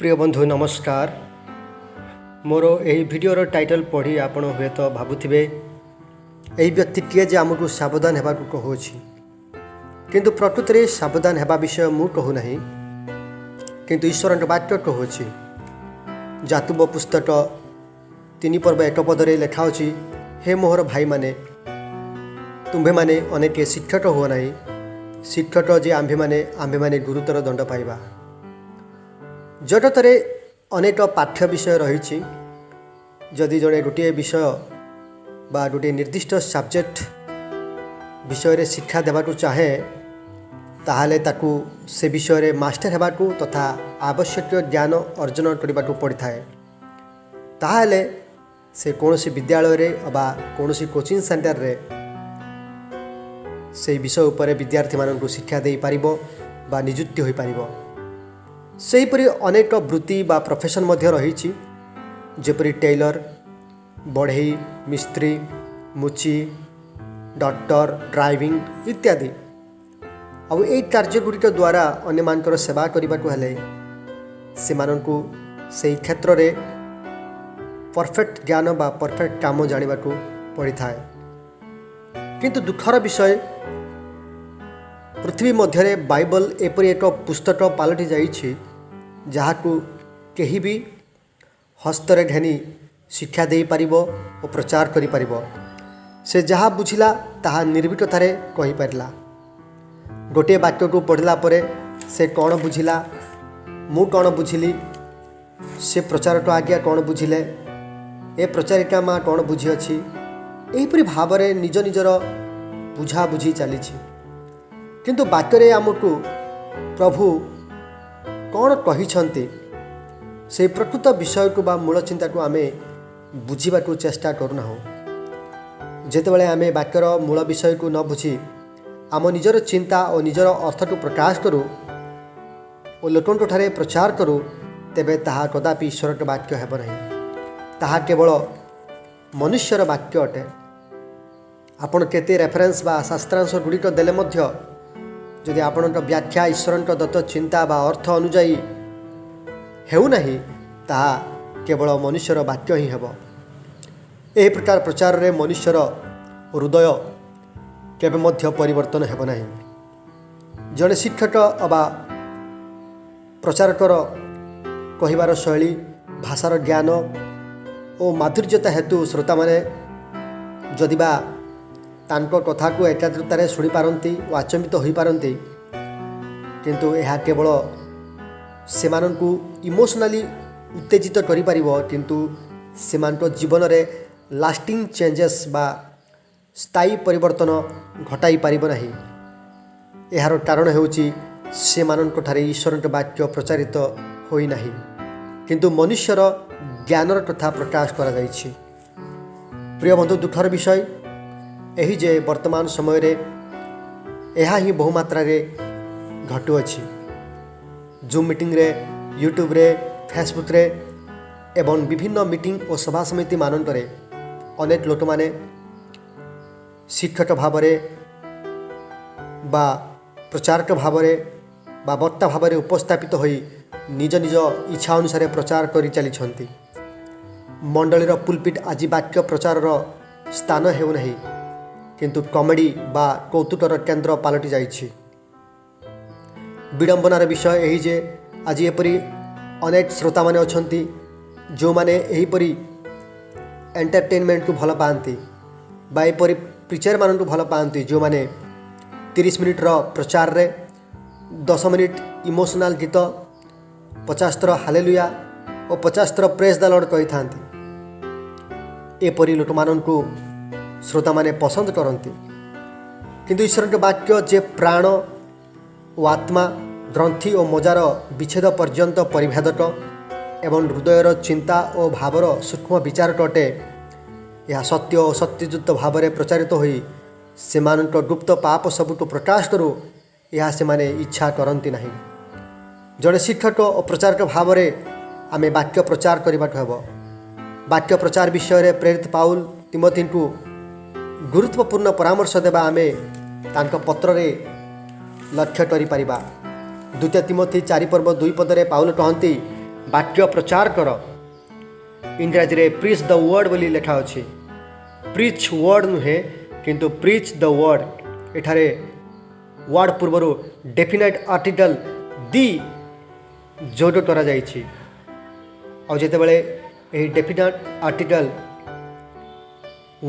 प्रिय बंधु नमस्कार। मोर यही भिडर टाइटल पढ़ी आपण हुए तो भावुवे यही व्यक्तिटे जे आमको सावधान होगा कहूँ किंतु प्रकृत में सावधान होगा विषय मु कहूना किंतु ईश्वर वाक्य कहूँ। जातुब पुस्तक 3 पर्व 1 पदरे लेखाऊँ, हे मोहर भाई माने तुम्भे माने अनेक शिक्षक हो ना, शिक्षक जे आंभे माने गुरुतर दंड पाइबा। जगतरे अनेक पाठ्य विषय रही, जदि जड़े गोटे विषय बा गोटे निर्दिष्ट सब्जेक्ट विषय शिक्षा देवाकू चाहे ताहले ताकू से विषय मास्टर होगाकू तथा आवश्यक ज्ञान अर्जन करने पड़ता है। ताहले से कौन सी विद्यालय रे अबा कौन सी कोचिंग सेंटर रे से विषय उपर विद्यार्थी मानक शिक्षा दे पारिबो बा नियुक्ति हो पारिबो। सेहीपरि अनेक वृत्ति बा प्रोफेशन मध्य रही, जेपरि टेलर, बढ़ई, मिस्त्री, मुची, डॉक्टर, ड्राइविंग इत्यादि। आउ यही कार्यगुड़िक द्वारा अन्य मानकर सेवा करने को हेले से माननकु से क्षेत्र रे परफेक्ट ज्ञान बा परफेक्ट काम जानिबा को पड़ता है। किंतु दुखर विषय पृथ्वी मध्य बाइबल एपरी एक पुस्तक पलटि जाइछि जहाकू केही भी हस्तरे घेनी शिक्षा दे पारिबो और प्रचार करि पारिबो। से जहाँ बुझिला ताहा निर्भीकतारे कहि पारिला। गोटे वाक्य को पढ़ला परे से कौन बुझिला, मु कौन बुझिली, से प्रचारक आज्ञा कौन बुझिले, ए प्रचारिका माँ कौन बुझी अछि, एहीपरि भावरे निज निजर बुझा बुझी चली। किंतु वाक्य आमको प्रभु कौन कहिछंती से प्रकृत विषय को बा मूल चिंता को आमे बुझीबा को चेष्टा करूना हो। जेतेबेले आमे वाक्यर मूल विषय को न बुझी आम निजर चिंता और निजर अर्थ को प्रकाश करूँ और लोकन ठारे प्रचार करूँ, तेबे ताहा कदापि ईश्वर वाक्य हेब नहीं। ताहा केवल मनुष्यर वाक्य अटे। आपण केते रेफरेंस बा शास्त्रांश गुड़िक देले मध्य जदि आपण व्याख्या ईश्वर दत्त चिंता बा अर्थ अनुजाई हेउ नाही, ताहा केवल मनुष्यर वाक्य ही हेब। एही प्रकार प्रचार रे मनुष्यर हृदय केबे मध्य परिवर्तन हेब नाही। जड़े शिक्षक अबा प्रचारकर कहिबार शैली, भाषार ज्ञान और माधुर्यता हेतु श्रोता माने जदिबा तांको कथा को एकाग्रतार शुणी पारती और आचंबित हो पारती, किंतु यह केवल सेमानंकु इमोशनाली उत्तेजित करि पारिबो, किंतु सेमानक जीवन रे लास्टिंग चेंजेस बा स्थायी परिवर्तन घटाई पारिबो नाही। एहार कारण हेउची सेमानक ठारे ईश्वर वाक्य प्रचारित होई नाही, किंतु मनुष्यर ज्ञानर कथा प्रकाश करा जाइछि। प्रिय बंधु, दुखर विषय यही जे वर्तमान समय रे यह ही बहुमात्रा रे घटुअछि। जूम मीटिंग रे, यूट्यूब रे, फेसबुक रे एवं विभिन्न मीटिंग और सभा समिति मानक रे अनेक लोक माने शिक्षक भावरे बा प्रचारक भावरे बा वक्ता भावरे उपस्थापित होई निज निज इच्छा अनुसार प्रचार करि चली। मंडलीर पुलपिट आज वाक्य प्रचार स्थान हेउ नहीं, किंतु कॉमेडी बा कौतुकर केन्द्र पलटि जाइछि। विडंबनार विषय यही जे आज एपरी अनेक श्रोता माने अछंती जो माने एहीपरी एंटरटेनमेंट को भल पाती बा एपरी प्रिचर मान को भल पाती, जो माने 30 मिनिट प्रचार रे 10 मिनिट इमोशनल गीत, 50 थर हालेलुया और 50 थर प्रेज द लॉर्ड कही थांती। एपरी लोक मान को श्रोता माने पसंद करती, किंतु ईश्वर के वाक्य जे प्राण और आत्मा, ग्रंथि और मजार विच्छेद पर्यंत परिभेदक एवं हृदयर चिंता और भावर सूक्ष्म विचारक अटे, यह सत्य और सत्ययुक्त भाव में प्रचारित होई सेमानक गुप्त पाप सबुठ प्रकाश करू, यह से माने इच्छा करती नहीं। जड़े शिक्षक और प्रचारक भाव में आमे वाक्य प्रचार करने हेब। वाक्य प्रचार विषय में प्रेरित पाउल तिमोथी को गुरुत्वपूर्ण परामर्श देवा आमे तांको पत्र रे लक्ष्य करि परिबा। 2 तिमोथी 4 पर्व 2 पदरे पाउल कहती, ବାକ୍ୟ ପ୍ରଚାର କର। ଇଂରାଜୀରେ ପ୍ରିଚ୍ ଦ ୱାର୍ଡ଼ ବୋଲି ଲେଖା ଅଛି। ପ୍ରିଚ୍ ୱାର୍ଡ଼ ନୁହେଁ କିନ୍ତୁ ପ୍ରିଚ୍ ଦ ୱାର୍ଡ଼। ଏଠାରେ ୱାର୍ଡ଼ ପୂର୍ବରୁ ଡେଫିନାଇଟ୍ ଆର୍ଟିକଲ୍ ଦି ଯୋଗ କରାଯାଇଛି। ଆଉ ଯେତେବେଳେ ଏହି ଡେଫିନାଇଟ୍ ଆର୍ଟିକଲ୍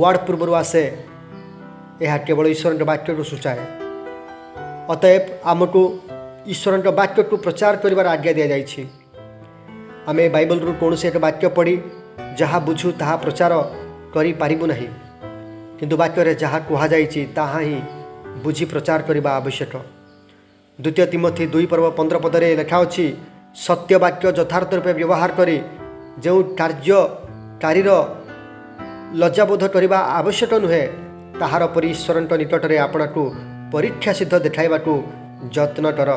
ୱାର୍ଡ଼ ପୂର୍ବରୁ ଆସେ ଏହା କେବଳ ଈଶ୍ୱରଙ୍କ ବାକ୍ୟକୁ ସୂଚାଏ। ଅତଏବ ଆମକୁ ଈଶ୍ୱରଙ୍କ ବାକ୍ୟକୁ ପ୍ରଚାର କରିବାର ଆଜ୍ଞା ଦିଆଯାଇଛି। ଆମେ ବାଇବଲରୁ କୌଣସି ଏକ ବାକ୍ୟ ପଢ଼ି ଯାହା ବୁଝୁ ତାହା ପ୍ରଚାର କରିପାରିବୁ ନାହିଁ, କିନ୍ତୁ ବାକ୍ୟରେ ଯାହା କୁହାଯାଇଛି ତାହା ହିଁ ବୁଝି ପ୍ରଚାର କରିବା ଆବଶ୍ୟକ। ଦ୍ୱିତୀୟ ତିମୋଥୀ 2:15 ଲେଖା ଅଛି, ସତ୍ୟ ବାକ୍ୟ ଯଥାର୍ଥ ରୂପେ ବ୍ୟବହାର କରି ଯେଉଁ କାର୍ଯ୍ୟକାରୀର ଲଜ୍ଜାବୋଧ କରିବା ଆବଶ୍ୟକ ନୁହେଁ, ତାହାର ପରି ଈଶ୍ୱରଙ୍କ ନିକଟରେ ଆପଣଙ୍କୁ ପରୀକ୍ଷା ସିଦ୍ଧ ଦେଖାଇବାକୁ ଯତ୍ନ କର।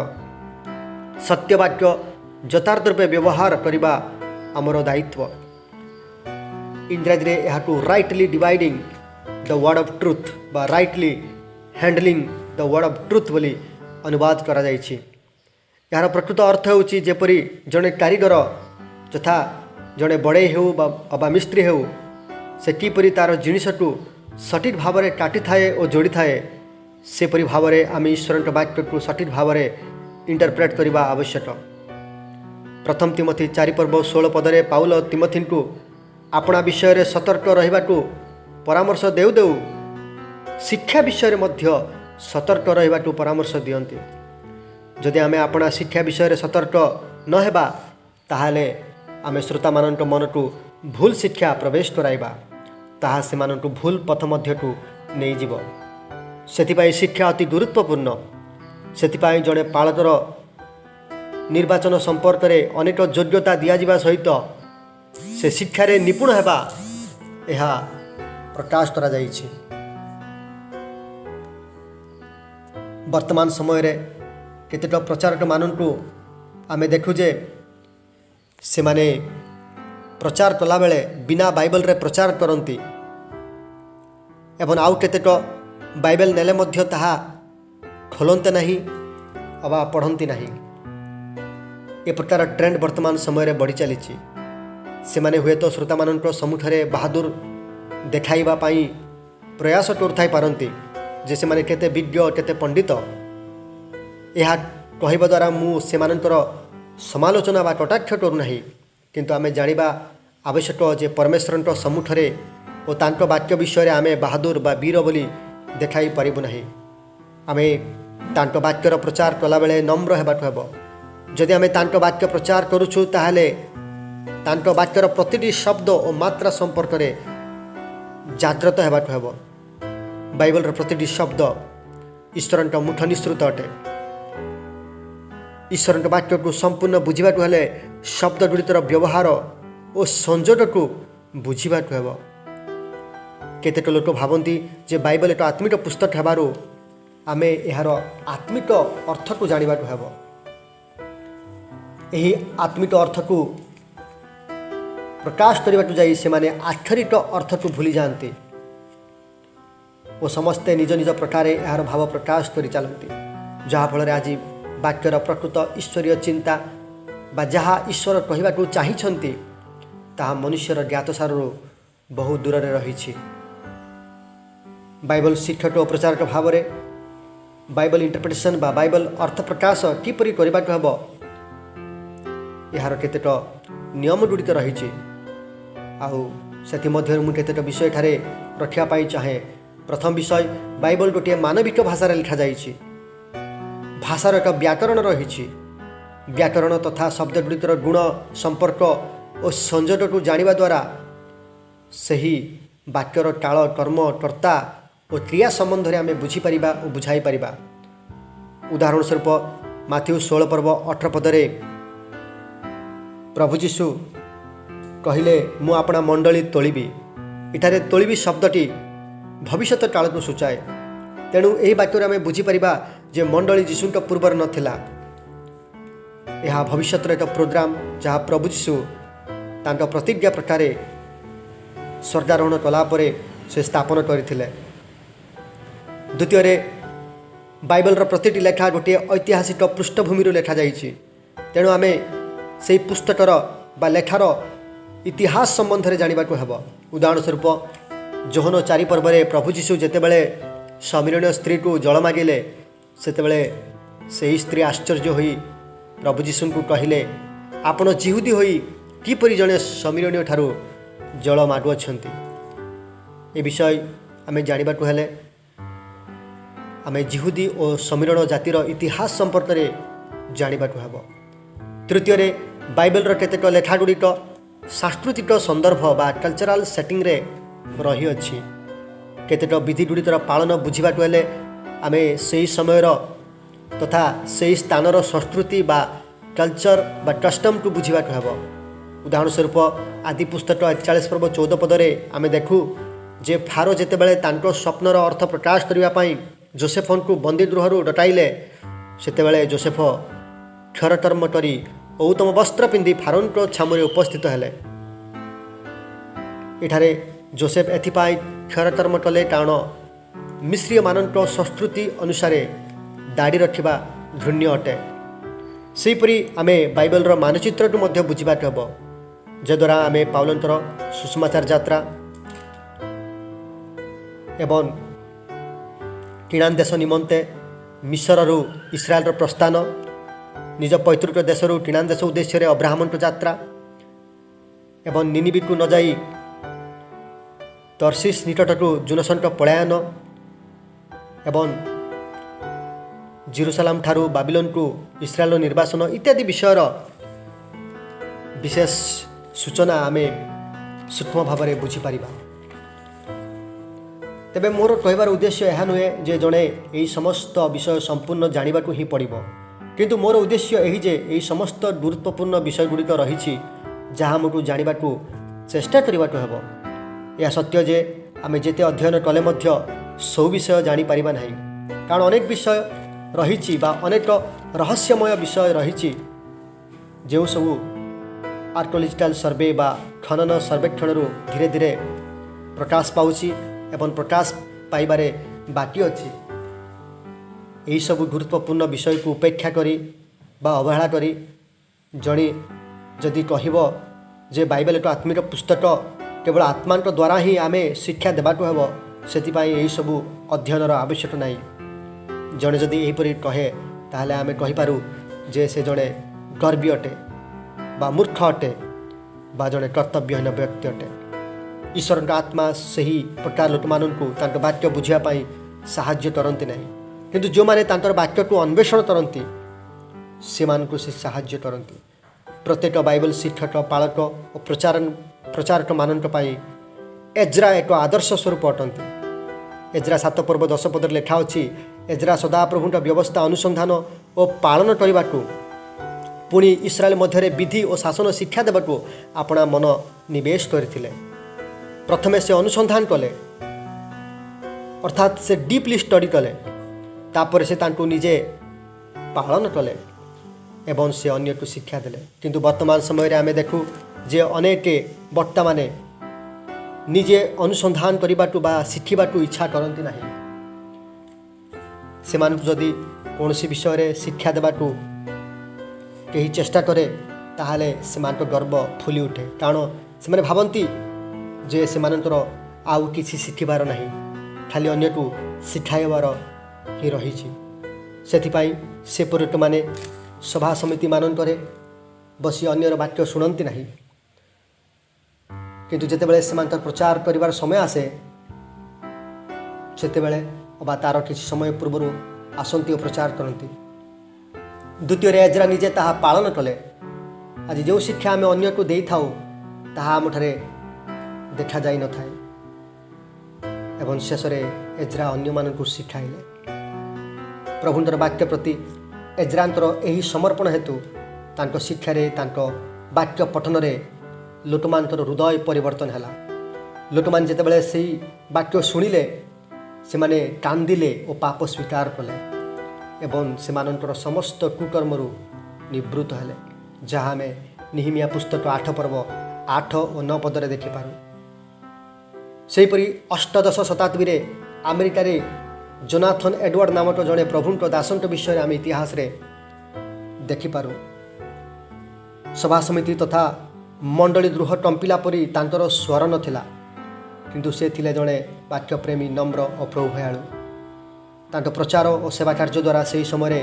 ସତ୍ୟ ବାକ୍ୟ ଯଥାର୍ଥ ରୂପେ ବ୍ୟବହାର କରିବା ଆମର ଦାୟିତ୍ୱ। ଇଂରାଜୀରେ ଏହାକୁ rightly dividing the word of truth ବା rightly handling the word of truth ବୋଲି ଅନୁବାଦ କରାଯାଇଛି। ଏହାର ପ୍ରକୃତ ଅର୍ଥ ହେଉଛି ଯେପରି ଜଣେ କାରିଗର ଯଥା ଜଣେ ବଢ଼େଇ ହେଉ ବା ମିସ୍ତ୍ରୀ ହେଉ, ସେ କିପରି ତା'ର ଜିନିଷକୁ ସଠିକ୍ ଭାବରେ କାଟିଥାଏ ଓ ଯୋଡ଼ିଥାଏ, ସେପରି ଭାବରେ ଆମେ ଈଶ୍ୱରଙ୍କ ବାକ୍ୟକୁ ସଠିକ୍ ଭାବରେ ଇଣ୍ଟରପ୍ରେଟ୍ କରିବା ଆବଶ୍ୟକ। ପ୍ରଥମ ତିମୋଥୀ 4:16 ପାଉଲ ତିମୋଥୀଙ୍କୁ ଆପଣା ବିଷୟରେ ସତର୍କ ରହିବାକୁ ପରାମର୍ଶ ଦେଉ ଦେଉ ଶିକ୍ଷା ବିଷୟରେ ମଧ୍ୟ ସତର୍କ ରହିବାକୁ ପରାମର୍ଶ ଦିଅନ୍ତି। ଯଦି ଆମେ ଆପଣା ଶିକ୍ଷା ବିଷୟରେ ସତର୍କ ନ ହେବା, ତାହେଲେ ଆମେ ଶ୍ରୋତାମାନଙ୍କ ମନକୁ ଭୁଲ ଶିକ୍ଷା ପ୍ରବେଶ କରାଇବା, ତାହା ସେମାନଙ୍କୁ ଭୁଲ ପଥ ମଧ୍ୟକୁ ନେଇଯିବ। ସେଥିପାଇଁ ଶିକ୍ଷା ଅତି ଗୁରୁତ୍ୱପୂର୍ଣ୍ଣ। ସେଥିପାଇଁ ଜଣେ ପାଳକର ନିର୍ବାଚନ ସମ୍ପର୍କରେ ଅନେକ ଯୋଗ୍ୟତା ଦିଆଯିବା ସହିତ ସେ ଶିକ୍ଷାରେ ନିପୁଣ ହେବା ଏହା ପ୍ରକାଶ କରାଯାଇଛି। ବର୍ତ୍ତମାନ ସମୟରେ କେତେକ ପ୍ରଚାରକମାନଙ୍କୁ ଆମେ ଦେଖୁ ଯେ ସେମାନେ ପ୍ରଚାର କଲାବେଳେ ବିନା ବାଇବଲରେ ପ୍ରଚାର କରନ୍ତି ଏବଂ ଆଉ କେତେକ ବାଇବେଲ ନେଲେ ମଧ୍ୟ ତାହା ଖୋଲନ୍ତେ ନାହିଁ ଅବା ପଢ଼ନ୍ତି ନାହିଁ। ଏ ପ୍ରକାର ଟ୍ରେଣ୍ଡ ବର୍ତ୍ତମାନ ସମୟରେ ବଢ଼ି ଚାଲିଛି। ସେମାନେ ହୁଏତ ଶ୍ରୋତାମାନଙ୍କ ସମ୍ମୁଖରେ ବାହାଦୁର ଦେଖାଇବା ପାଇଁ ପ୍ରୟାସ କରୁଥାଇପାରନ୍ତି ଯେ ସେମାନେ କେତେ ବିଜ୍ଞ କେତେ ପଣ୍ଡିତ। ଏହା କହିବା ଦ୍ୱାରା ମୁଁ ସେମାନଙ୍କର ସମାଲୋଚନା ବା କଟାକ୍ଷ କରୁନାହିଁ, କିନ୍ତୁ ଆମେ ଜାଣିବା ଆବଶ୍ୟକ ଯେ ପରମେଶ୍ୱରଙ୍କ ସମ୍ମୁଖରେ ଓ ତାଙ୍କ ବାକ୍ୟ ବିଷୟରେ ଆମେ ବାହାଦୁର ବା ବୀର ବୋଲି ଦେଖାଇ ପାରିବୁ ନାହିଁ। ଆମେ ତାଙ୍କ ବାକ୍ୟର ପ୍ରଚାର କଲାବେଳେ ନମ୍ର ହେବାକୁ ହେବ। ଯଦି ଆମେ ତାଙ୍କ ବାକ୍ୟ ପ୍ରଚାର କରୁଛୁ, ତାହେଲେ ତାଙ୍କ ବାକ୍ୟର ପ୍ରତିଟି ଶବ୍ଦ ଓ ମାତ୍ରା ସମ୍ପର୍କରେ ଜାଗ୍ରତ ହେବାକୁ ହେବ। ବାଇବଲର ପ୍ରତିଟି ଶବ୍ଦ ଈଶ୍ୱରଙ୍କ ମୁଖ ନିଃସୃତ ଅଟେ। ଈଶ୍ୱରଙ୍କ ବାକ୍ୟକୁ ସମ୍ପୂର୍ଣ୍ଣ ବୁଝିବାକୁ ହେଲେ ଶବ୍ଦଗୁଡ଼ିକର ବ୍ୟବହାର ଓ ସଂଯୋଗକୁ ବୁଝିବାକୁ ହେବ। କେତେକ ଲୋକ ଭାବନ୍ତି ଯେ ବାଇବଲ ଏକ ଆତ୍ମିକ ପୁସ୍ତକ ହେବାରୁ ଆମେ ଏହାର ଆତ୍ମିକ ଅର୍ଥକୁ ଜାଣିବାକୁ ହେବ। ଏହି ଆତ୍ମିକ ଅର୍ଥକୁ ପ୍ରକାଶ କରିବାକୁ ଯାଇ ସେମାନେ ଆକ୍ଷରିକ ଅର୍ଥକୁ ଭୁଲି ଯାଆନ୍ତି ଓ ସମସ୍ତେ ନିଜ ନିଜ ପ୍ରକାରେ ଏହାର ଭାବ ପ୍ରକାଶ କରି ଚାଲନ୍ତି, ଯାହାଫଳରେ ଆଜି ବାକ୍ୟର ପ୍ରକୃତ ଈଶ୍ୱରୀୟ ଚିନ୍ତା ବା ଯାହା ଈଶ୍ୱର କହିବାକୁ ଚାହିଁଛନ୍ତି ତାହା ମନୁଷ୍ୟର ଜ୍ଞାତସାରରୁ ବହୁ ଦୂରରେ ରହିଛି। ବାଇବଲ ଶିକ୍ଷକ ଓ ପ୍ରଚାରକ ଭାବରେ ବାଇବଲ ଇଣ୍ଟରପ୍ରିଟେସନ୍ ବା ବାଇବଲ ଅର୍ଥ ପ୍ରକାଶ କିପରି କରିବାକୁ ହେବ, ଏହାର କେତେକ ନିୟମଗୁଡ଼ିକ ରହିଛି। ଆଉ ସେଥିମଧ୍ୟରୁ ମୁଁ କେତେକ ବିଷୟ ଏଠାରେ ରଖିବା ପାଇଁ ଚାହେଁ। ପ୍ରଥମ ବିଷୟ, ବାଇବଲ ଗୋଟିଏ ମାନବିକ ଭାଷାରେ ଲେଖାଯାଇଛି। ଭାଷାର ଏକ ବ୍ୟାକରଣ ରହିଛି। ବ୍ୟାକରଣ ତଥା ଶବ୍ଦଗୁଡ଼ିକର ଗୁଣ, ସମ୍ପର୍କ ଓ ସଂଯୋଗକୁ ଜାଣିବା ଦ୍ୱାରା ସେହି ବାକ୍ୟର କାଳ, କର୍ମ, କର୍ତ୍ତା ଓ କ୍ରିୟା ସମ୍ବନ୍ଧରେ ଆମେ ବୁଝିପାରିବା ଓ ବୁଝାଇ ପାରିବା। ଉଦାହରଣ ସ୍ୱରୂପ ମାଥ୍ୟୁ 16:18 ପ୍ରଭୁ ଯୀଶୁ କହିଲେ, ମୁଁ ଆପଣା ମଣ୍ଡଳୀ ତୋଳିବି। ଏଠାରେ ତୋଳିବି ଶବ୍ଦଟି ଭବିଷ୍ୟତ କାଳକୁ ସୂଚାଏ। ତେଣୁ ଏହି ବାକ୍ୟରେ ଆମେ ବୁଝିପାରିବା ଯେ ମଣ୍ଡଳୀ ଯୀଶୁଙ୍କ ପୂର୍ବରୁ ନଥିଲା। ଏହା ଭବିଷ୍ୟତର ଏକ ପ୍ରୋଗ୍ରାମ ଯାହା ପ୍ରଭୁ ଯୀଶୁ ତାଙ୍କ ପ୍ରତିଜ୍ଞା ପ୍ରକାରେ ସ୍ୱର୍ଗାରୋହଣ କଲା ପରେ ସେ ସ୍ଥାପନ କରିଥିଲେ। ଦ୍ୱିତୀୟରେ, ବାଇବଲର ପ୍ରତିଟି ଲେଖା ଗୋଟିଏ ଐତିହାସିକ ପୃଷ୍ଠଭୂମିରୁ ଲେଖାଯାଇଛି। ତେଣୁ ଆମେ से पुस्तकर बा लेखार इतिहास संबंध में जानवा हेब। उदाहरण स्वरूप जोहन 4 पर्व प्रभु जीशु जितेबले समीरण स्त्री को जल मागिले सेतेबले से स्त्री आश्चर्य होई प्रभु जीशु को कहले आपण जिहुदी होई किपरि जड़े समीरणीय ठारू जल मागुअछंती। ए विषय आम जानवा हेले आम जिहुदी और समीरण जातिर इतिहास संपर्क में जानवा हेब। तृतीय बाइबल केतेक लेखागुड़िक सांस्कृतिक संदर्भ बा कल्चरल सेटिंग रे रही अछि। केतेक विधिगुड़िकर पालन बुझा हेले आम से समय तथा से स्थानर संस्कृति बा कल्चर बा कस्टम को बुझा हेब। उदाहरण स्वरूप आदि पुस्तक 41 पर्व 14 पदरे आम देखू जे फारो जेतेबेले तांको स्वप्नर अर्थ प्रकाश करने जोसेफन को बंदी गृह डटाइले सेतेबेले जोसेफ क्षरकर्म करी उत्तम वस्त्र पिंधि फारोन को छामुरे उपस्थित हेले। एठारे जोसेफ एथिपाई क्षरकर्म कले कारण मिश्रीय मानक संस्कृति अनुसार दाढ़ी रखा घृण्य अटे। सेहीपरि आमे बाइबल मानचित्र को मध्य बुझा हेब जद्वारा आमे पाउलंकर सुसमाचार यात्रा एवं किणान देश निमंते मिस्र इस्राएल प्रस्थान निज पैतृक देश किणान देश उद्देश्य अब्राहम यात्रा एवं निनिबी को न जाई तर्शीस निकटक जुनसन पलायन एवं जेरुसलाम ठारू बाबिलोन को इस्राएल निर्वासन इत्यादि विषयर विशेष सूचना आमे सूक्ष्म भाव में बुझीपर। तेबे मोर कहबार उद्देश्य यह नुहे जे जड़े यही समस्त विषय संपूर्ण जानवा ही पड़ो किंतु मोर उद्देश्य यही जे यही समस्त गुरुत्वपूर्ण विषय गुड़िक रही जहाँ आमको जानवा चेष्टा करने को हेब। यह सत्य जे आम जिते अध्ययन कले सब विषय जापर ना कारण अनेक विषय रही अनेक रहस्यमय विषय रही जो सब आर्कोलॉजिकल सर्वे बा खनन सर्वेक्षण धीरे धीरे प्रकाश पाउछि एवं प्रकाश पाइबारे बाकी अच्छी। यही सब गुरुत्वपूर्ण विषय को उपेक्षा करी बा अवहेला करी जड़े जदि कहब जे बाइबल एक आत्मिक पुस्तक केवल आत्मा द्वारा ही आमे शिक्षा देवाको हेब सेतिपाई यही सब अध्ययनर आवश्यक नहीं। जड़े जदि यहीपरि कहे ताहले आमे कहिपारू जे से जड़े गर्वी अटे बा मूर्ख अटे बा जड़े कर्तव्यहीन व्यक्ति अटे। ईश्वर आत्मा से ही प्रकार लोक मानू वाक्य बुझापी साहाय्य करती ना किंतु जो माने तांकर वाक्य को अन्वेषण करती से मानू से साहाय्य करती। प्रत्येक बाइबल शिक्षक पालक और प्रचारक मानक एज्रा एक आदर्श स्वरूप अटंती। एज्रा 7 पर्व 10 पद लेखा अच्छी एज्रा सदाप्रभुंट व्यवस्था अनुसंधान और पालन करने को पुणी इस्राएल मध्य विधि और शासन शिक्षा देवाक आपणा मन निवेश करथिले। प्रथमे से अनुसंधान कले अर्थात से डीपली स्टडी कले तापर से तांको निजे पालन कले एवं से अन्य को शिक्षा देले। किंतु वर्तमान समय रे आमे देखू जे अनेक वक्ता माने निजे अनुसंधान करने बा शिखा इच्छा करती ना से जदि कौन सी विषय रे शिक्षा देवाक कहीं चेष्टा करे ताहले से गर्व फुली उठे कारण से भावती जे से आउ किसी शिखिबार नहीं खाली अन्य को शिखाइबार ही रही। सेथिपाई से पुरोहित माने सभा समिति मानकरे बसी अन्यर वाक्य शुणती नहीं किंतु जेतेबेले से प्रचार करिवार समय आसे सेतेबेले अबा तार किसी समय पूर्व आसंती और प्रचार करती। द्वितीय एज्रा निजे ताहा पालन कले आज जो शिक्षा आम अन्य को दे था ताहा आमठारे देखा जाई न थाए एवं शेष एज्रा अन्य मानकु शिखाइले। प्रभुंतर वाक्य प्रति एज्रांतर यही समर्पण हेतु तांको शिक्षारे तांको वाक्य पठन रे लोकमानकर हृदय परिवर्तन हैला। लोकमान जेतेबेले सेही वाक्य शुणिले से माने कांदिले और पाप स्वीकार कले एवं से समस्त कुकर्मरु निवृत्त हेले जहाँ आम निहिमिया पुस्तक 8 पर्व 8 और 9 पदरे देखिपारू। सेहीपरि अष्टदश शताब्दी रे अमेरिकार जोनाथन एडवर्ड नामक जड़े प्रभुंक दासंक विषय आम इतिहास रे देखिपारू। सभा समिति तथा मंडली गृह टंपिला परी तांकर स्वर नथिला, किंतु से थिले जड़े वाक्यप्रेमी नम्र और प्रभुभयालु। तांकर प्रचार और सेवा कार्य द्वारा से समय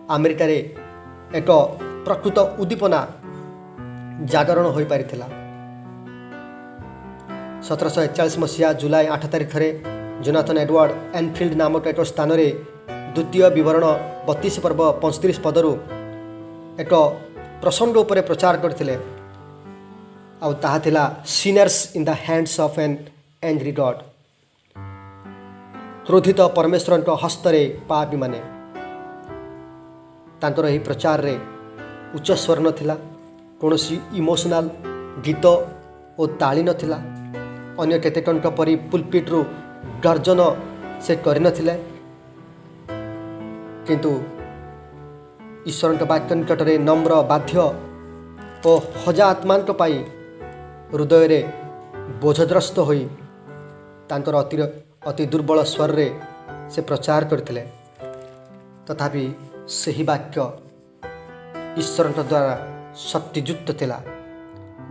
अमेरिकार एक प्रकृत उद्दीपना जागरण हो पारि। 1741 मसीहा जुलाई 8 तारिख में जोनाथन एडवर्ड एनफिल्ड नामक एक स्थान में द्वितीय विवरण 32 पर्व 35 पदरू एक प्रसंग उपर प्रचार करते Sinners in the hands of an angry God. क्रोधित परमेश्वर हस्तरे पापी माने। तांकर यही प्रचार रे उच्च स्वर नथिला, कौनसी इमोशनल गीत और ताली नथिला। अन्य केतेकंक परी पुलपिट्रु गर्जन से करनथिले, किंतु ईश्वर वाक्य निकट में नम्र बाध्य और हजा आत्मा हृदय रे बोझग्रस्त होई तांकर अति दुर्बल स्वर रे से प्रचार करथिले। तथापि सही वाक्य ईश्वर द्वारा शक्तियुक्त थिला,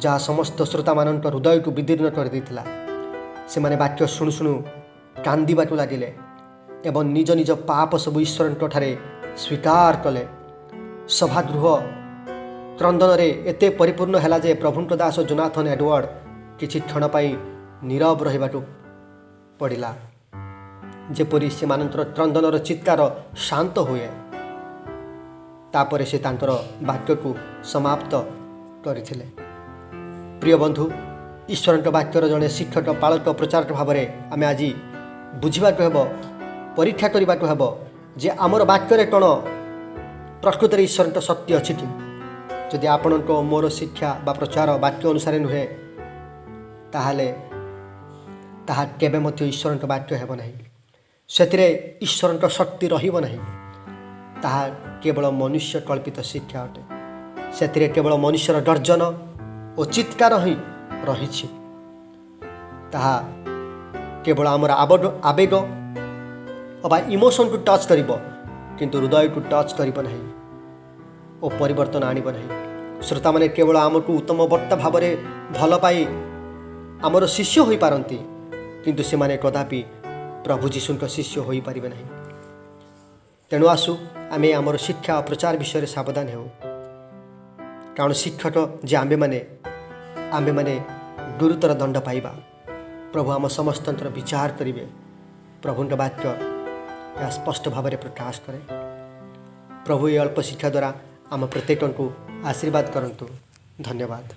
जहाँ समस्त श्रोता मान हृदय को विदीर्ण कर देथिला। से माने वाक्य शुणु शुणु कांदिबाकु लागिले एवं निज निज पाप सब ईश्वर ठारे स्वीकार कले। सभागृह क्रंदन रे एते परिपूर्ण हैला जे प्रभुंक दास जोनाथन एडवर्ड किछि क्षण पाई नीरव रहिबाकु पड़िला, जेपरि से मानंतर क्रंदनर चित्कार शांत हुए। तापरे से तांकर वाक्य को समाप्त करथिले। प्रिय बंधु, ईश्वर वाक्यर जड़े शिक्षक पालक प्रचारक भाव में आम आज बुझाक हेब, परीक्षा करने हेब जे आमर वाक्य कौन प्रकृत ईश्वर शक्ति अच्छी कि। जदि आपण मोर शिक्षा बा प्रचार वाक्य अनुसार नुहे ताहले ताहा केबे मध्य ईश्वर वाक्य हेब नहीं। से ईश्वर शक्ति रहिब नहीं। ताहा केवल मनुष्य कल्पित शिक्षा अटे। से केवल मनुष्यर गर्जन और चित्कार ही रही। ताहा केवल आमर आवेग अबा इमोशन को टच करिब, किंतु हृदय को टच करिब नहीं और परिवर्तन आनिब नहीं। श्रोता माने केवल आमको उत्तम वक्ता भाव में भल पाई आमर शिष्य हो पारती, किंतु से माने कदापि प्रभु जीशुक शिष्य हो पारिबे नहीं। तेणु आसु आमे आमर शिक्षा और प्रचार विषय सावधान हो, कारण शिक्षक जे आम्बे माने गुरुतर दंड पाइबा। प्रभु आम समस्त विचार करेंगे। प्रभु वाक्य यह स्पष्ट भाव में प्रकाश करे। प्रभु ये अल्प शिक्षा द्वारा आम प्रत्येक को आशीर्वाद करंतु। धन्यवाद।